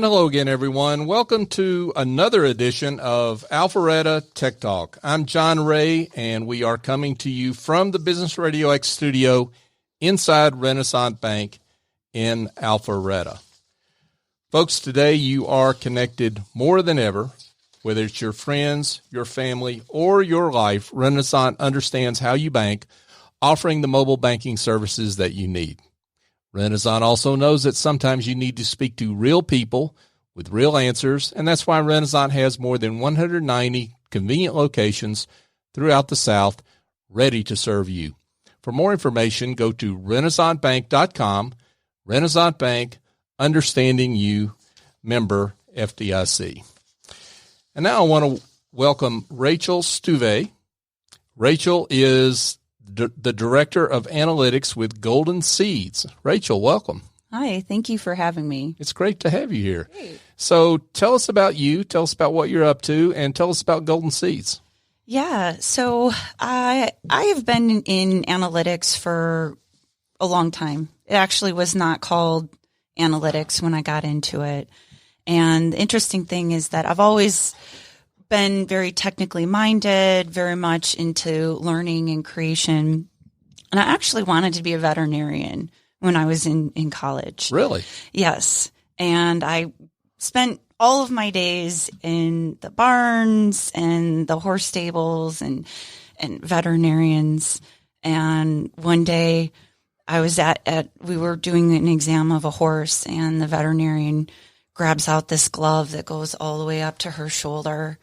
hello again, everyone. Welcome to another edition of Alpharetta Tech Talk. I'm John Ray, and we are coming to you from the Business Radio X studio inside Renaissance Bank in Alpharetta. Folks, today you are connected more than ever. Whether it's your friends, your family, or your life, Renaissance understands how you bank, offering the mobile banking services that you need. Renaissance also knows that sometimes you need to speak to real people with real answers, and that's why Renaissance has more than 190 convenient locations throughout the South ready to serve you. For more information, go to renaissancebank.com. Renaissance Bank, understanding you, member FDIC. And now I want to welcome Rachel Stuve. Rachel is the Director of Analytics with Golden Seeds. Rachel, welcome. Hi, thank you for having me. It's great to have you here. Great. So tell us about you, tell us about what you're up to, and tell us about Golden Seeds. Yeah, so I have been in analytics for a long time. It actually was not called analytics when I got into it. And the interesting thing is that I've always been very technically minded, very much into learning and creation. And I actually wanted to be a veterinarian when I was in college. Really? Yes. And I spent all of my days in the barns and the horse stables and veterinarians. And one day I was we were doing an exam of a horse, and the veterinarian grabs out this glove that goes all the way up to her shoulder.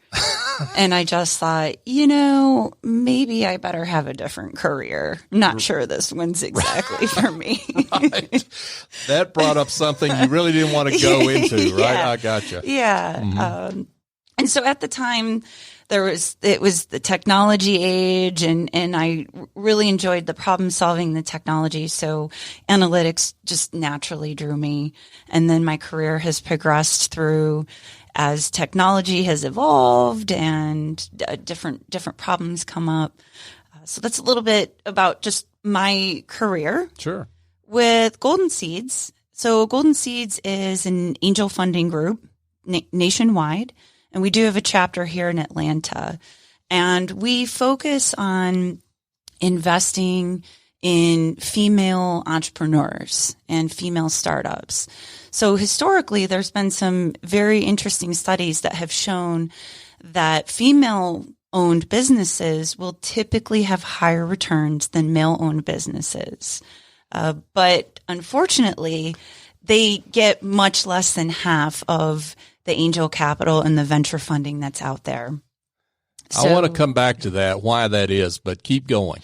And I just thought, maybe I better have a different career. I'm not sure this one's exactly for me. Right. That brought up something you really didn't want to go into, right? Yeah. I gotcha. Yeah. Mm-hmm. And so at the time, it was the technology age, and I really enjoyed the problem solving, the technology. So analytics just naturally drew me. And then my career has progressed through as technology has evolved and different problems come up. So that's a little bit about just my career. Sure. With Golden Seeds. So Golden Seeds is an angel funding group nationwide. And we do have a chapter here in Atlanta, and we focus on investing in female entrepreneurs and female startups. So historically, there's been some very interesting studies that have shown that female-owned businesses will typically have higher returns than male-owned businesses. But unfortunately, they get much less than half of the angel capital and the venture funding that's out there. I want to come back to that, why that is, but keep going.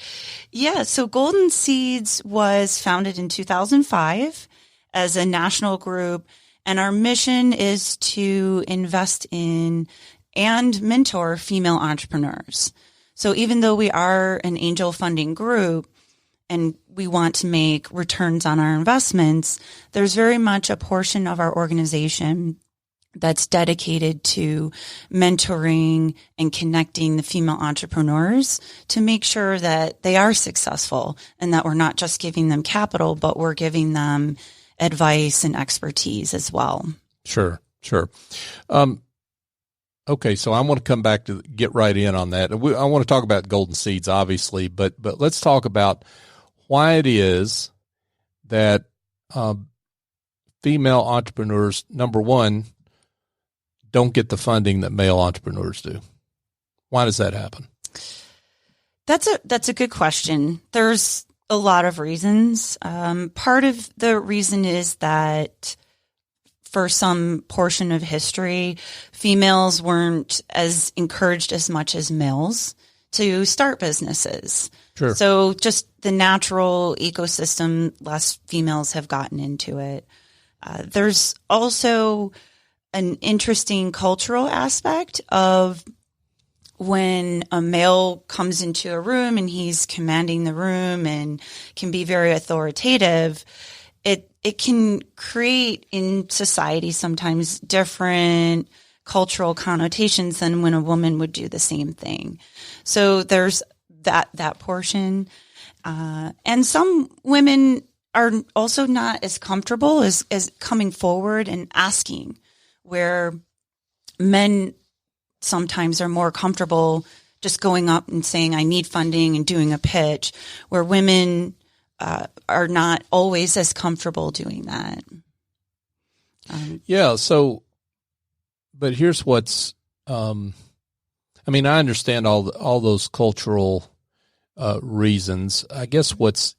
Yeah, so Golden Seeds was founded in 2005 as a national group, and our mission is to invest in and mentor female entrepreneurs. So even though we are an angel funding group and we want to make returns on our investments, there's very much a portion of our organization that's dedicated to mentoring and connecting the female entrepreneurs to make sure that they are successful and that we're not just giving them capital, but we're giving them advice and expertise as well. Sure. Okay, so I want to come back to get right in on that. I want to talk about Golden Seeds, obviously, but let's talk about why it is that female entrepreneurs, number one, don't get the funding that male entrepreneurs do. Why does that happen? That's a good question. There's a lot of reasons. Part of the reason is that for some portion of history, females weren't as encouraged as much as males to start businesses. Sure. So just the natural ecosystem, less females have gotten into it. There's also an interesting cultural aspect of when a male comes into a room and he's commanding the room and can be very authoritative, it can create in society sometimes different cultural connotations than when a woman would do the same thing. So there's that portion. And some women are also not as comfortable as coming forward and asking where men sometimes are more comfortable just going up and saying, I need funding and doing a pitch, where women are not always as comfortable doing that. But here's what's, I understand all those cultural reasons. I guess what's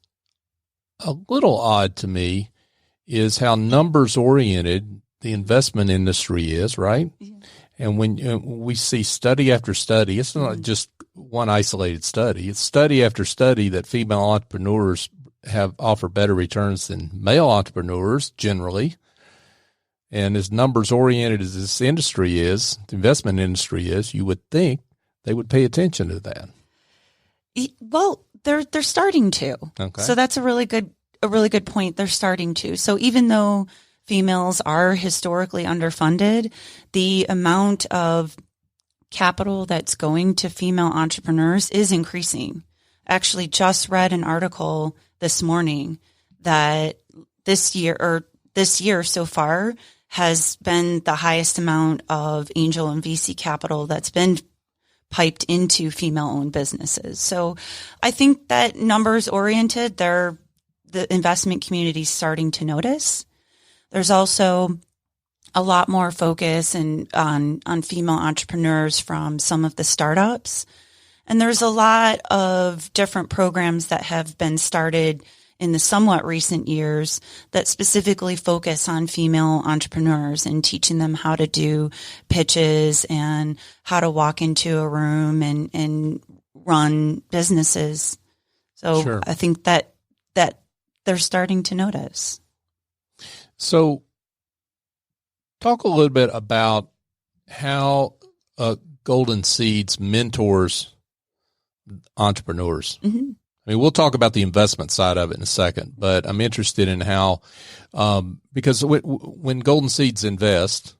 a little odd to me is how numbers oriented the investment industry is, right? Yeah. And when we see study after study, it's not just one isolated study. It's study after study that female entrepreneurs offer better returns than male entrepreneurs generally. And as numbers oriented as this industry is, the investment industry is, you would think they would pay attention to that. Well, they're starting to. Okay. So that's a really good point. They're starting to. So even though females are historically underfunded, the amount of capital that's going to female entrepreneurs is increasing. Actually, just read an article this morning that this year so far has been the highest amount of angel and VC capital that's been piped into female-owned businesses. So I think that numbers oriented, the investment community is starting to notice. There's also a lot more focus on female entrepreneurs from some of the startups. And there's a lot of different programs that have been started in the somewhat recent years that specifically focus on female entrepreneurs and teaching them how to do pitches and how to walk into a room and run businesses. So sure. I think that they're starting to notice. So talk a little bit about how Golden Seeds mentors entrepreneurs. Mm-hmm. We'll talk about the investment side of it in a second, but I'm interested in how, because when Golden Seeds invest,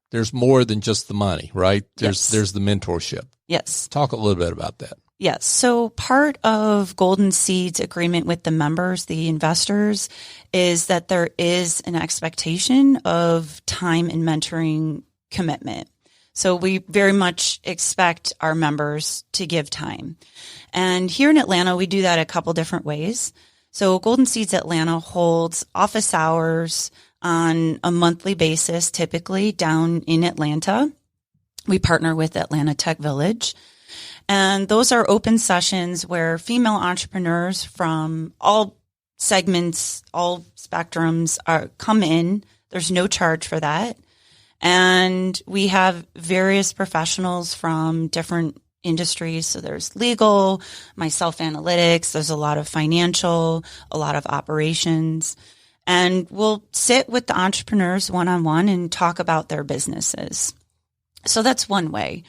there's more than just the money, right? There's the mentorship. Yes. Talk a little bit about that. Yes. So part of Golden Seeds' agreement with the members, the investors, is that there is an expectation of time and mentoring commitment. So we very much expect our members to give time. And here in Atlanta, we do that a couple different ways. So Golden Seeds Atlanta holds office hours on a monthly basis, typically down in Atlanta. We partner with Atlanta Tech Village. And those are open sessions where female entrepreneurs from all segments, all spectrums come in. There's no charge for that. And we have various professionals from different industries. So there's legal, myself analytics, there's a lot of financial, a lot of operations. And we'll sit with the entrepreneurs one-on-one and talk about their businesses. So that's one way.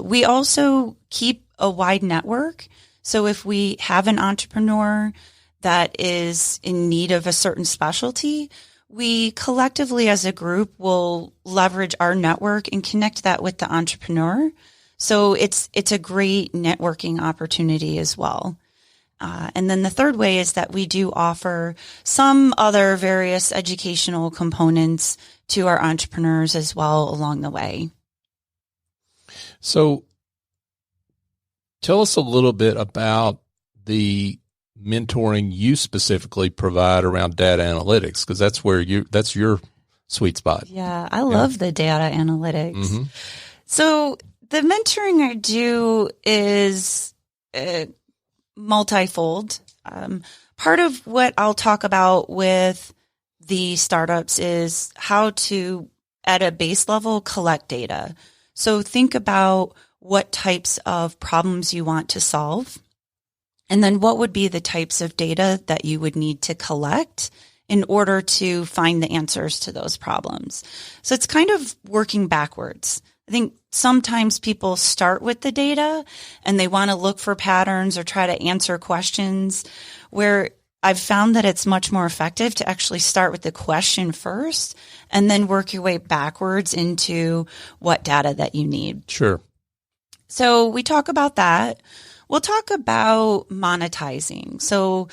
We also keep a wide network. So if we have an entrepreneur that is in need of a certain specialty, we collectively as a group will leverage our network and connect that with the entrepreneur. So it's a great networking opportunity as well. And then the third way is that we do offer some other various educational components to our entrepreneurs as well along the way. So tell us a little bit about the mentoring you specifically provide around data analytics, because that's your sweet spot. Yeah, I love the data analytics. Mm-hmm. So the mentoring I do is multifold. Part of what I'll talk about with the startups is how to, at a base level, collect data. So think about what types of problems you want to solve, and then what would be the types of data that you would need to collect in order to find the answers to those problems. So it's kind of working backwards. I think sometimes people start with the data and they want to look for patterns or try to answer questions, where I've found that it's much more effective to actually start with the question first and then work your way backwards into what data that you need. Sure. So we talk about that. We'll talk about monetizing. So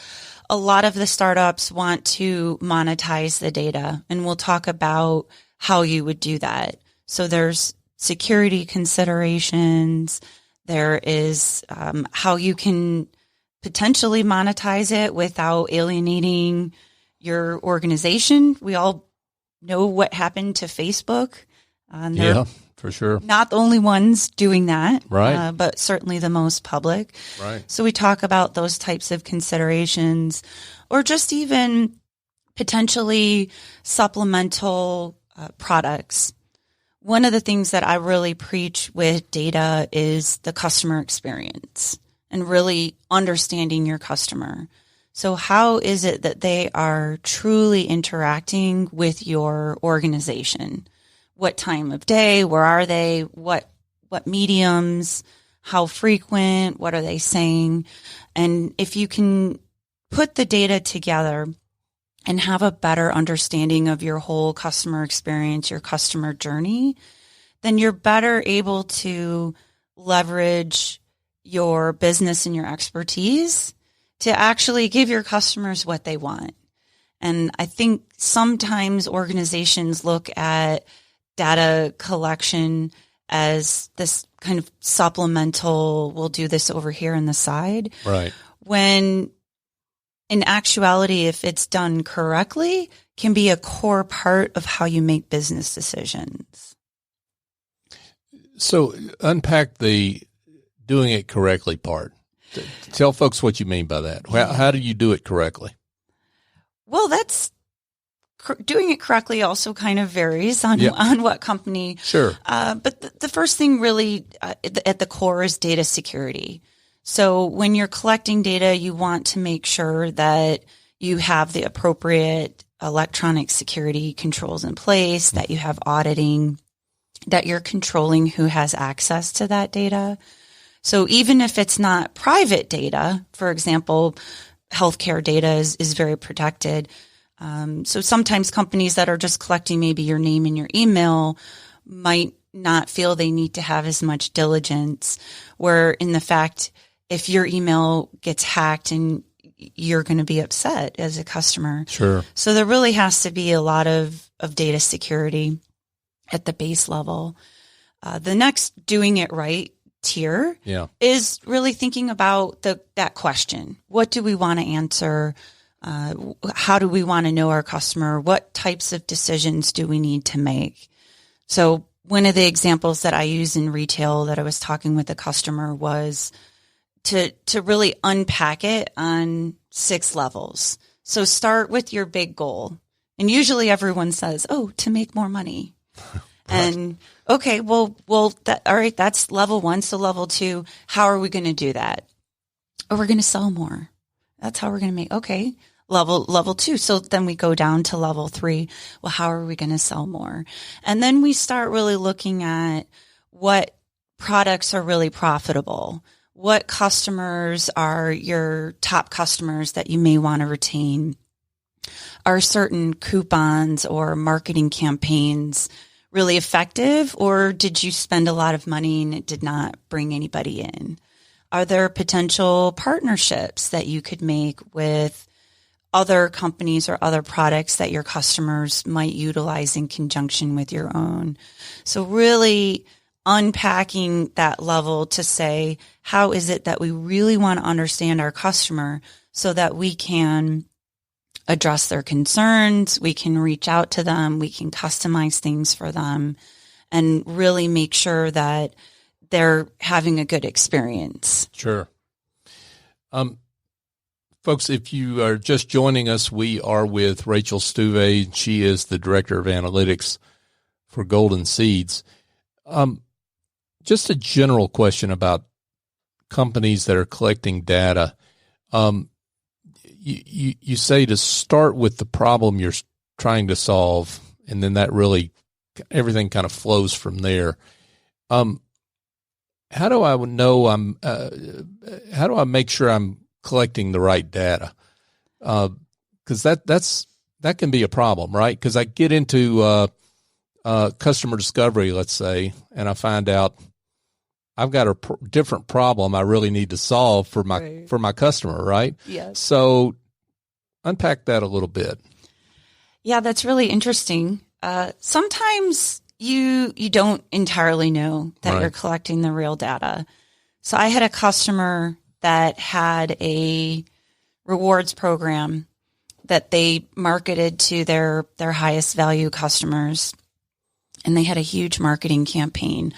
a lot of the startups want to monetize the data, and we'll talk about how you would do that. So there's security considerations. There is how you can potentially monetize it without alienating your organization. We all know what happened to Facebook. Yeah, for sure. Not the only ones doing that, right? But certainly the most public. Right. So we talk about those types of considerations, or just even potentially supplemental products. One of the things that I really preach with data is the customer experience and really understanding your customer. So how is it that they are truly interacting with your organization? What time of day? Where are they? What mediums? How frequent? What are they saying? And if you can put the data together and have a better understanding of your whole customer experience, your customer journey, then you're better able to leverage your business and your expertise to actually give your customers what they want. And I think sometimes organizations look at data collection as this kind of supplemental, we'll do this over here on the side. Right. When in actuality, if it's done correctly, can be a core part of how you make business decisions. So unpack the doing it correctly part. Tell folks what you mean by that. How do you do it correctly? Well, that's doing it correctly also kind of varies on what company. Sure. But the first thing really at the core is data security. So when you're collecting data, you want to make sure that you have the appropriate electronic security controls in place, that you have auditing, that you're controlling who has access to that data. So even if it's not private data, for example, healthcare data is very protected. So sometimes companies that are just collecting maybe your name and your email might not feel they need to have as much diligence, where in the fact, if your email gets hacked and you're going to be upset as a customer. Sure. So there really has to be a lot of data security at the base level. The next doing it right tier is really thinking about that question. What do we want to answer? How do we want to know our customer? What types of decisions do we need to make? So one of the examples that I use in retail that I was talking with a customer was to really unpack it on 6 levels. So start with your big goal. And usually everyone says, to make more money. Right. And okay, all right, that's level 1. So level 2, how are we going to do that? We're going to sell more. That's how we're going to make, okay. Level 2. So then we go down to level 3. Well, how are we going to sell more? And then we start really looking at what products are really profitable. What customers are your top customers that you may want to retain? Are certain coupons or marketing campaigns really effective, or did you spend a lot of money and it did not bring anybody in? Are there potential partnerships that you could make with other companies or other products that your customers might utilize in conjunction with your own? So really unpacking that level to say, how is it that we really want to understand our customer so that we can address their concerns, we can reach out to them, we can customize things for them, and really make sure that they're having a good experience. Sure. Folks, if you are just joining us, we are with Rachel Stuve. She is the Director of Analytics for Golden Seeds. Just a general question about companies that are collecting data. You say to start with the problem you're trying to solve, and then that really everything kind of flows from there. How do I know how do I make sure I'm collecting the right data? Because that can be a problem, right? Because I get into customer discovery, let's say, and I find out I've got a different problem I really need to solve for my customer, right? Yes. So unpack that a little bit. Yeah, that's really interesting. Sometimes you don't entirely know that you're collecting the real data. So I had a customer that had a rewards program that they marketed to their highest value customers. And they had a huge marketing campaign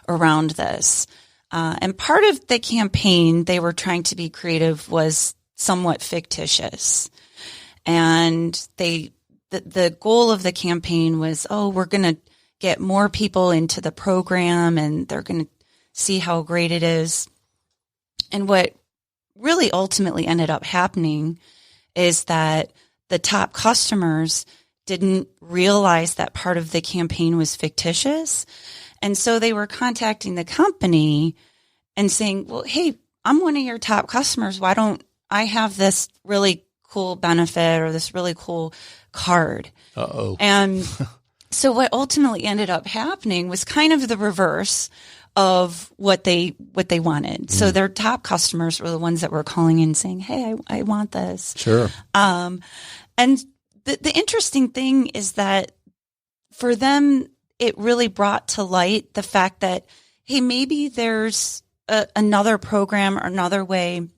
around this. And part of the campaign, they were trying to be creative, was somewhat fictitious. And the goal of the campaign was, we're going to get more people into the program and they're going to see how great it is. And what really ultimately ended up happening is that the top customers didn't realize that part of the campaign was fictitious. And so they were contacting the company and saying, well, hey, I'm one of your top customers. Why don't I have this really cool benefit or this really cool card? Uh-oh. And so what ultimately ended up happening was kind of the reverse of what they wanted. So their top customers were the ones that were calling in saying, hey, I want this. Sure. And the interesting thing is that for them, it really brought to light the fact that, hey, maybe there's another program or another way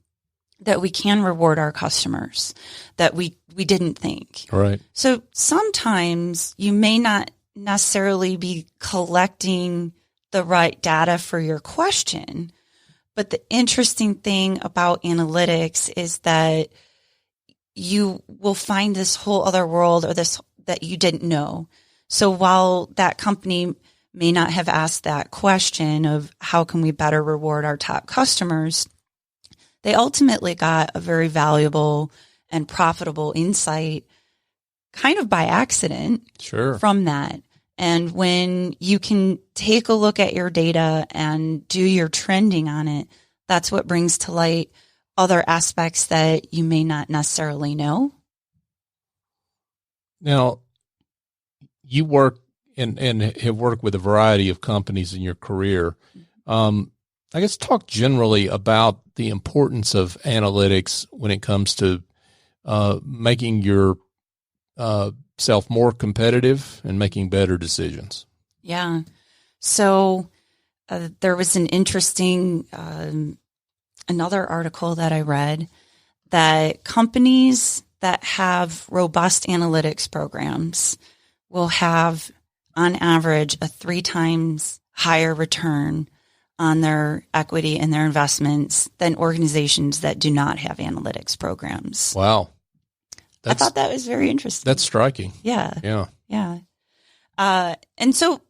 that we can reward our customers that we didn't think. Right. So sometimes you may not necessarily be collecting the right data for your question, but the interesting thing about analytics is that you will find this whole other world or this that you didn't know. So while that company may not have asked that question of how can we better reward our top customers, they ultimately got a very valuable and profitable insight kind of by accident from that. And when you can take a look at your data and do your trending on it, that's what brings to light other aspects that you may not necessarily know. Now, you work and have worked with a variety of companies in your career. I guess talk generally about the importance of analytics when it comes to making your self more competitive and making better decisions. Yeah. So there was an interesting another article that I read that companies that have robust analytics programs will have, on average, a 3 times higher return on their equity and their investments than organizations that do not have analytics programs. Wow. I thought that was very interesting. That's striking. Yeah. And so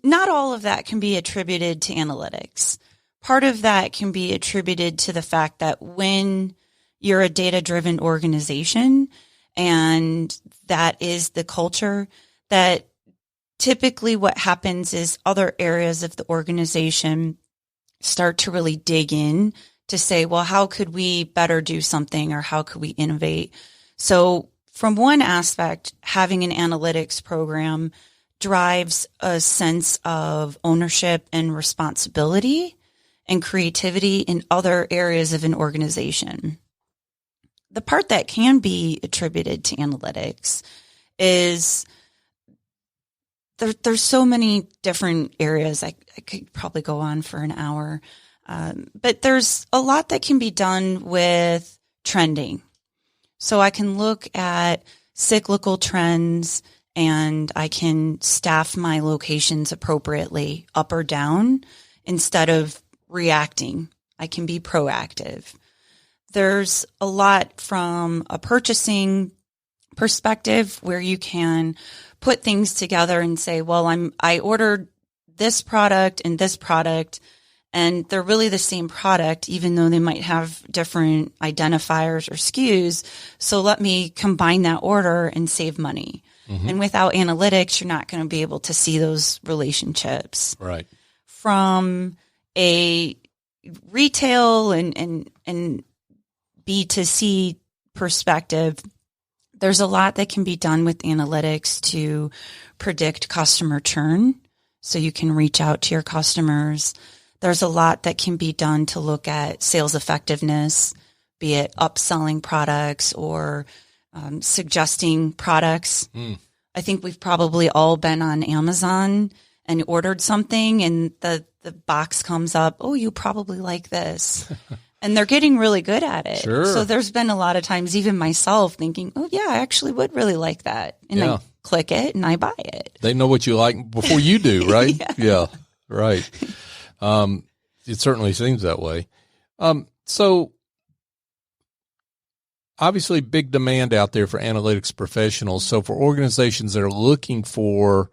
not all of that can be attributed to analytics. Part of that can be attributed to the fact that when you're a data-driven organization and that is the culture, that typically what happens is other areas of the organization start to really dig in to say, well, how could we better do something or how could we innovate? So from one aspect, having an analytics program drives a sense of ownership and responsibility and creativity in other areas of an organization. The part that can be attributed to analytics is there's so many different areas. I could probably go on for an hour. But there's a lot that can be done with trending. So I can look at cyclical trends and I can staff my locations appropriately up or down instead of reacting. I can be proactive. There's a lot from a purchasing perspective where you can put things together and say, well, I ordered this product and this product, and they're really the same product, even though they might have different identifiers or SKUs. So let me combine that order and save money. Mm-hmm. And without analytics, you're not going to be able to see those relationships. Right. From a retail and B2C perspective, there's a lot that can be done with analytics to predict customer churn. So you can reach out to your customers. There's a lot that can be done to look at sales effectiveness, be it upselling products or suggesting products. I think we've probably all been on Amazon and ordered something and the box comes up, oh, you probably like this. And they're getting really good at it. Sure. So there's been a lot of times, even myself thinking, oh yeah, I actually would really like that. And I click it and I buy it. They know what you like before you do, right? Yeah, right. It certainly seems that way. So obviously big demand out there for analytics professionals. So for organizations that are looking for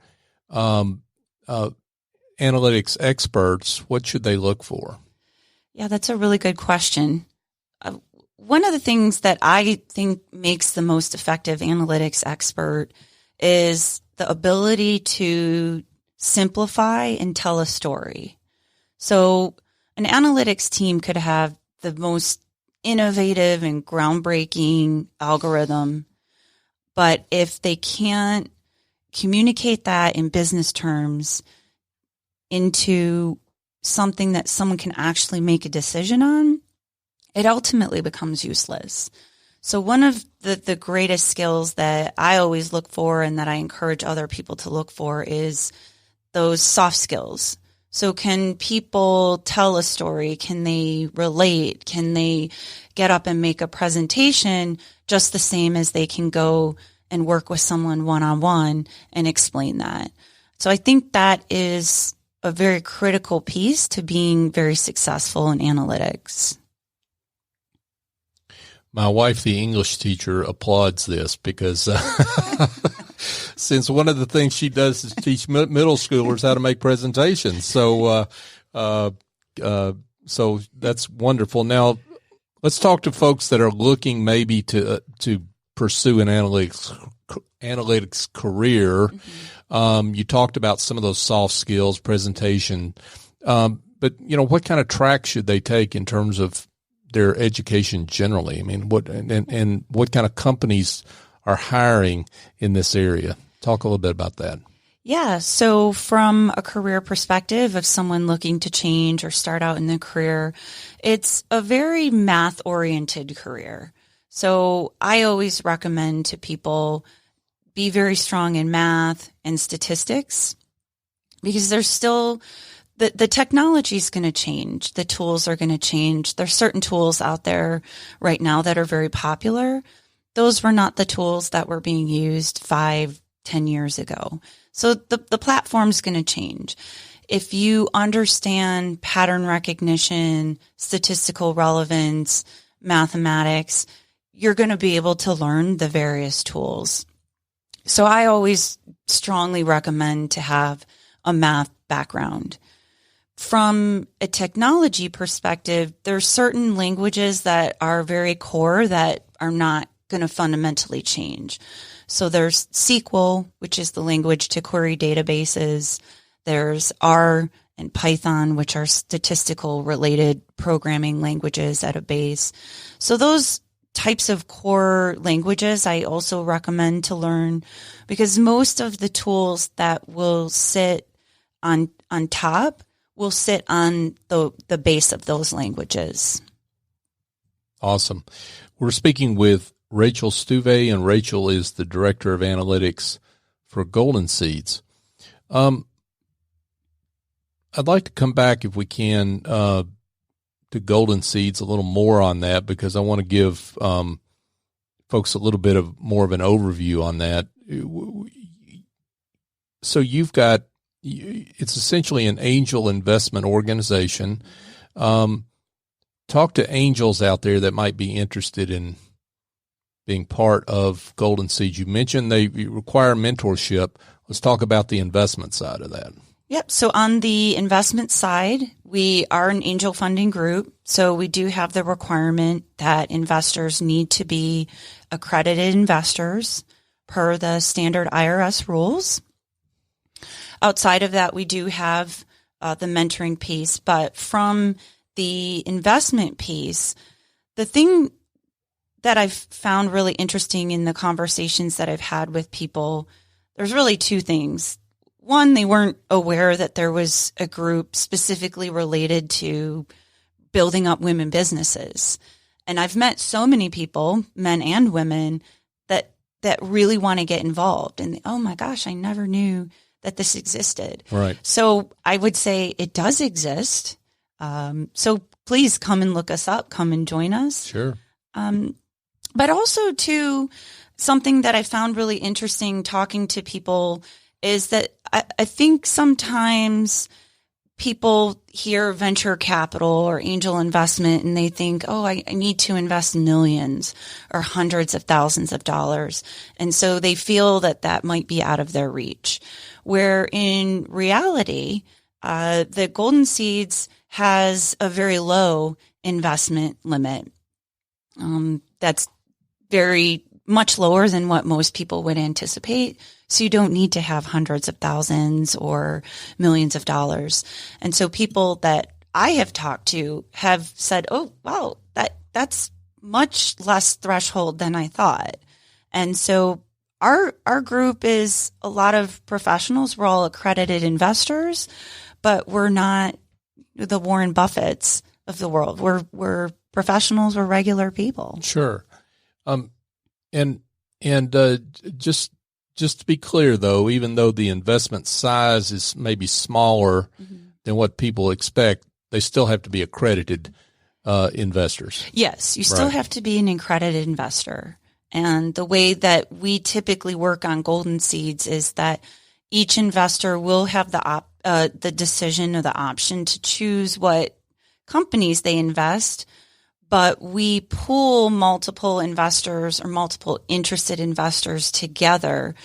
analytics experts, what should they look for? Yeah, that's a really good question. One of the things that I think makes the most effective analytics expert is the ability to simplify and tell a story. So an analytics team could have the most innovative and groundbreaking algorithm, but if they can't communicate that in business terms into something that someone can actually make a decision on, it ultimately becomes useless. So one of the greatest skills that I always look for and that I encourage other people to look for is those soft skills. So can people tell a story? Can they relate? Can they get up and make a presentation just the same as they can go and work with someone one-on-one and explain that? So I think that is a very critical piece to being very successful in analytics. My wife, the English teacher, applauds this because since one of the things she does is teach middle schoolers how to make presentations. So that's wonderful. Now, let's talk to folks that are looking maybe to pursue an analytics career. Mm-hmm. You talked about some of those soft skills, presentation, but what kind of track should they take in terms of their education generally? I mean, what kind of companies are hiring in this area? Talk a little bit about that. Yeah. So from a career perspective of someone looking to change or start out in the career, it's a very math oriented career. So I always recommend to people be very strong in math and statistics because there's still the technology is going to change. The tools are going to change. There's certain tools out there right now that are very popular. Those were not the tools that were being used 5-10 years ago. So the platform's going to change. If you understand pattern recognition, statistical relevance, mathematics, you're going to be able to learn the various tools. So I always strongly recommend to have a math background. From a technology perspective, there's certain languages that are very core that are not going to fundamentally change. So there's SQL, which is the language to query databases. There's R and Python, which are statistical related programming languages at a base. So those types of core languages I also recommend to learn because most of the tools that will sit on top will sit on the base of those languages. Awesome. We're speaking with Rachel Stuve, and Rachel is the Director of Analytics for Golden Seeds. I'd like to come back, if we can, to Golden Seeds a little more on that because I want to give folks a little bit of more of an overview on that. So you've got, it's essentially an angel investment organization. Talk to angels out there that might be interested in being part of Golden Seeds. You mentioned they require mentorship. Let's talk about the investment side of that. Yep. So on the investment side, we are an angel funding group. So we do have the requirement that investors need to be accredited investors per the standard IRS rules. Outside of that, we do have the mentoring piece. But from the investment piece, the thing that I've found really interesting in the conversations that I've had with people, there's really two things. One, they weren't aware that there was a group specifically related to building up women businesses. And I've met so many people, men and women, that that really want to get involved. And oh my gosh, I never knew that this existed. Right. So I would say it does exist. So please come and look us up, come and join us. Sure. But also too, something that I found really interesting talking to people is that I think sometimes people hear venture capital or angel investment and they think, oh, I need to invest millions or hundreds of thousands of dollars. And so they feel that that might be out of their reach. Where in reality, the Golden Seeds has a very low investment limit. That's very much lower than what most people would anticipate. So you don't need to have hundreds of thousands or millions of dollars. And so people that I have talked to have said, oh, wow, that's much less threshold than I thought. And so our group is a lot of professionals. We're all accredited investors, but we're not the Warren Buffetts of the world. We're professionals. We're regular people. Sure. And just to be clear, though, even though the investment size is maybe smaller than what people expect, they still have to be accredited investors. Yes, you still have to be an accredited investor. And the way that we typically work on Golden Seeds is that each investor will have the decision or the option to choose what companies they invest, but we pool multiple investors or multiple interested investors together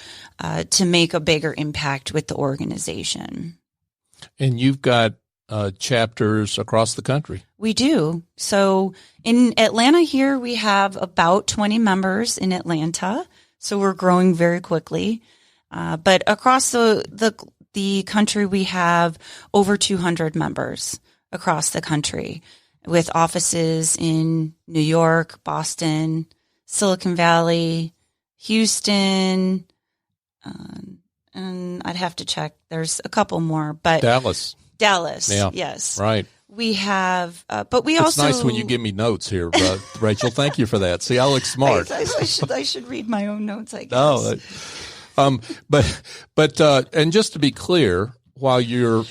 to make a bigger impact with the organization. And you've got chapters across the country. We do. So in Atlanta here, we have about 20 members in Atlanta. So we're growing very quickly. But across the country, we have over 200 members across the country, with offices in New York, Boston, Silicon Valley, Houston, and I'd have to check. There's a couple more, but Dallas, yeah. Yes, right. We have, but we it's also. It's nice when you give me notes here, Rachel. Thank you for that. See, I look smart. I should read my own notes, I guess. No, but and just to be clear, while your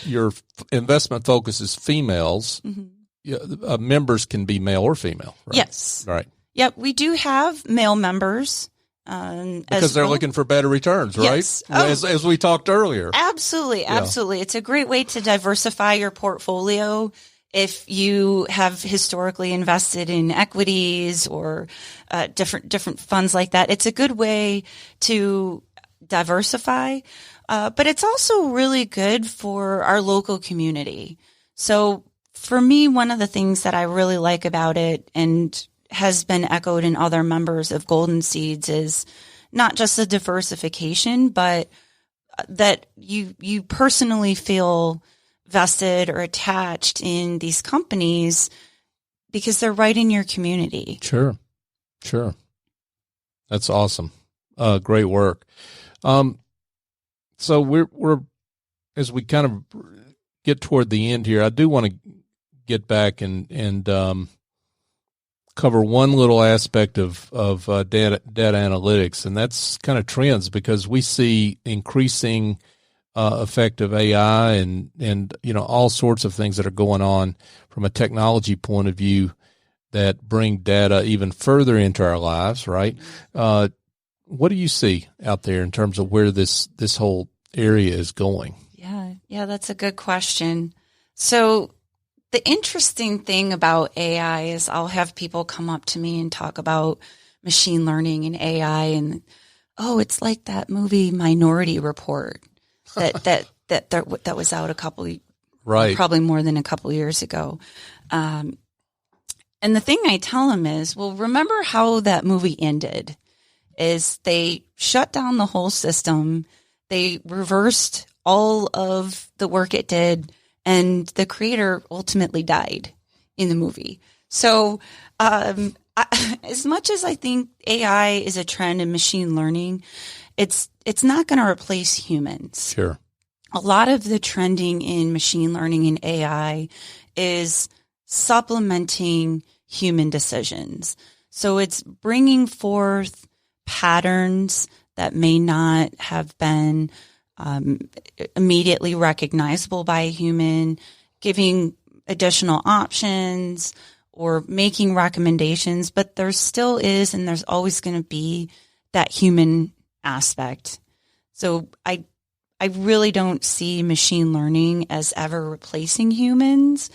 investment focus is females. Members can be male or female, right? Yes. Right. Yep. We do have male members. Because they're looking for better returns, right? Yes. As we talked earlier. Absolutely. Absolutely. Yeah. It's a great way to diversify your portfolio. If you have historically invested in equities or different funds like that, it's a good way to diversify. But it's also really good for our local community. So for me, one of the things that I really like about it and has been echoed in other members of Golden Seeds is not just the diversification, but that you personally feel vested or attached in these companies because they're right in your community. Sure. That's awesome. Great work. So we're as we kind of get toward the end here, I do want to get back and cover one little aspect of data analytics, and that's kind of trends, because we see increasing effect of AI and all sorts of things that are going on from a technology point of view that bring data even further into our lives, right? What do you see out there in terms of where this whole area is going? Yeah, that's a good question. So the interesting thing about AI is I'll have people come up to me and talk about machine learning and AI, and it's like that movie Minority Report that was out probably more than a couple years ago. And the thing I tell them is, well, remember how that movie ended? Is they shut down the whole system, they reversed all of the work it did, and the creator ultimately died in the movie. So as much as I think AI is a trend in machine learning, it's not going to replace humans. Sure. A lot of the trending in machine learning and AI is supplementing human decisions. So it's bringing forth patterns that may not have been immediately recognizable by a human, giving additional options or making recommendations, but there still is, and there's always going to be that human aspect. So I really don't see machine learning as ever replacing humans.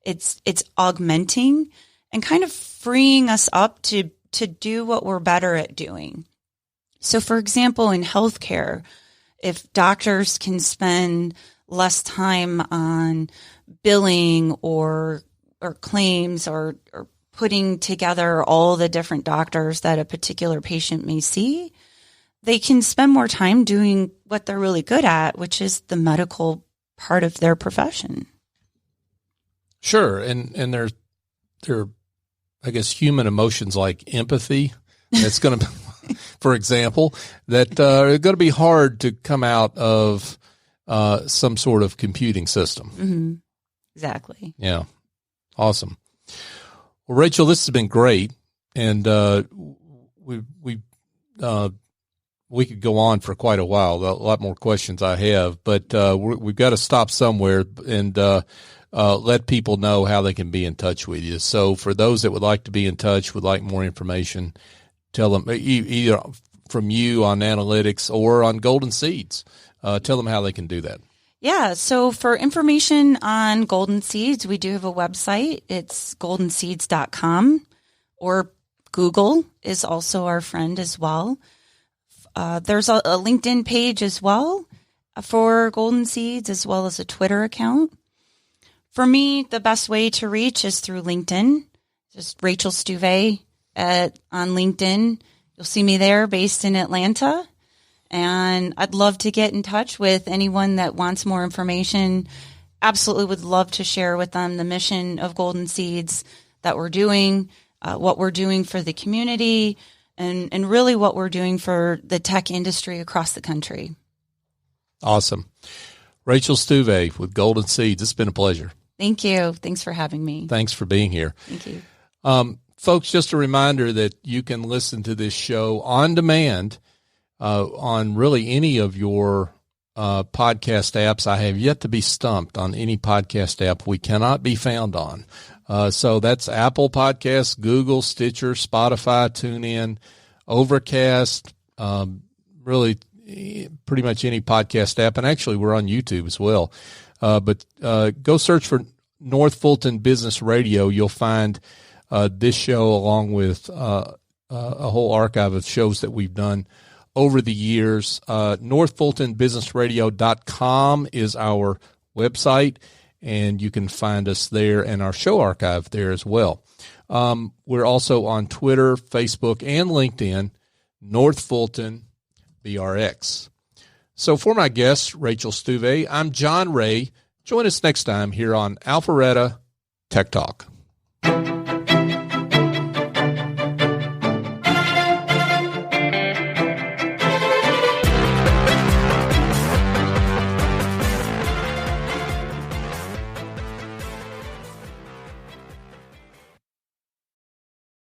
It's augmenting and kind of freeing us up to do what we're better at doing. So for example, in healthcare, if doctors can spend less time on billing or claims or putting together all the different doctors that a particular patient may see, they can spend more time doing what they're really good at, which is the medical part of their profession. Sure. And there are, I guess, human emotions like empathy. That's going to, for example, that are going to be hard to come out of some sort of computing system. Mm-hmm. Exactly. Yeah. Awesome. Well, Rachel, this has been great. And we could go on for quite a while. A lot more questions I have, but we've got to stop somewhere and let people know how they can be in touch with you. So for those that would like to be in touch, would like more information, tell them either from you on analytics or on Golden Seeds. Tell them how they can do that. Yeah. So for information on Golden Seeds, we do have a website. It's goldenseeds.com, or Google is also our friend as well. There's a LinkedIn page as well for Golden Seeds, as well as a Twitter account. For me, the best way to reach is through LinkedIn. Just Rachel Stuve on LinkedIn. You'll see me there, based in Atlanta. And I'd love to get in touch with anyone that wants more information. Absolutely would love to share with them the mission of Golden Seeds that we're doing, what we're doing for the community, and really what we're doing for the tech industry across the country. Awesome. Rachel Stuve with Golden Seeds. It's been a pleasure. Thank you. Thanks for having me. Thanks for being here. Thank you. Folks, just a reminder that you can listen to this show on demand on really any of your podcast apps. I have yet to be stumped on any podcast app we cannot be found on. So that's Apple Podcasts, Google, Stitcher, Spotify, TuneIn, Overcast, really pretty much any podcast app. And actually, we're on YouTube as well. But go search for North Fulton Business Radio. You'll find this show along with a whole archive of shows that we've done over the years. NorthFultonBusinessRadio.com is our website, and you can find us there and our show archive there as well. We're also on Twitter, Facebook, and LinkedIn, North Fulton BRX. So for my guest, Rachel Stuve, I'm John Ray. Join us next time here on Alpharetta Tech Talk.